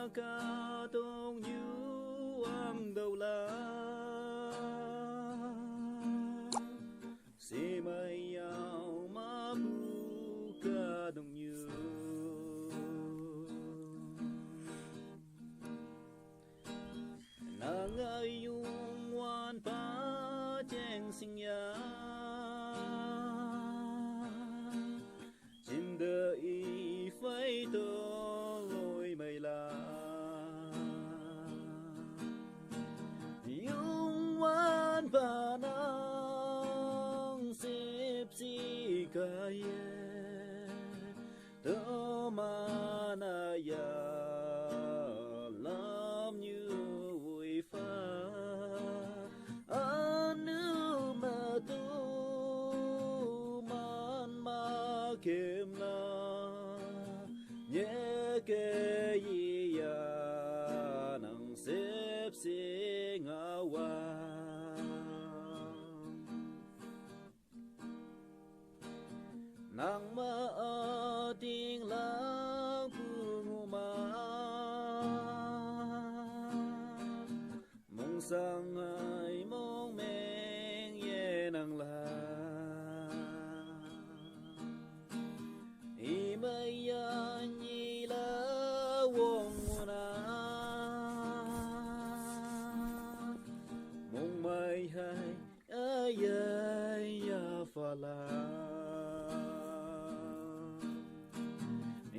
ca tông như ang đầu la si mai ao ma bu ca tông như nàng ai yung wan pa cheng sinh ya chim đợi phai tơ lối mây la yung wan pa nang sip si kaya tơ mana ya làm như vui pha anu mà tu man ma kem na nhẹ kê yi ya nang xếp xì ngã wa nang ma tiếng la bu ma mong sang ai mong men ye nang la i mai ya ni la wong na mong mai hai ai ai ya fa la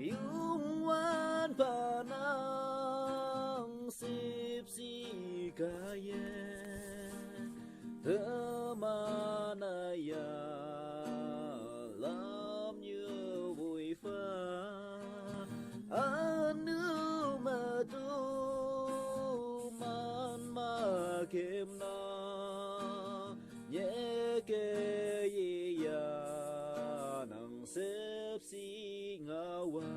yung wan pa nang sip si kaya thơ mana ya làm như vui pha anu mà tu man ma kem na nhẹ kê yi ya nang xếp si ngã wa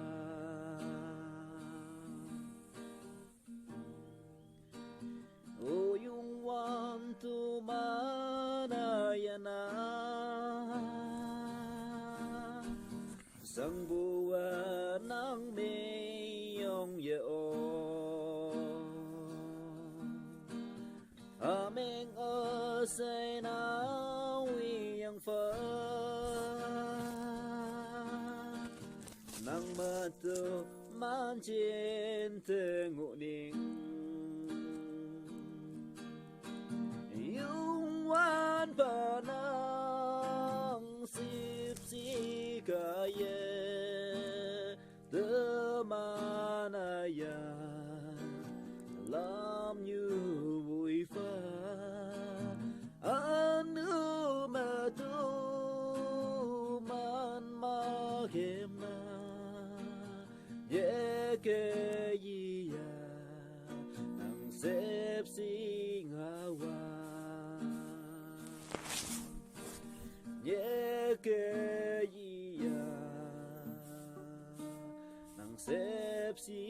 o yung wan tu mana ya na sang bua nang me yong ye o ameng ơ say na wi yang fa nang ma tu man chen te ngộ ninh yung wan pa nang sip si kaya tơ mana ya làm như vui pha anu mà tu man ma kem na ye ke yi ya nang xếp si ngã wa ye ke yi ya nang xếp si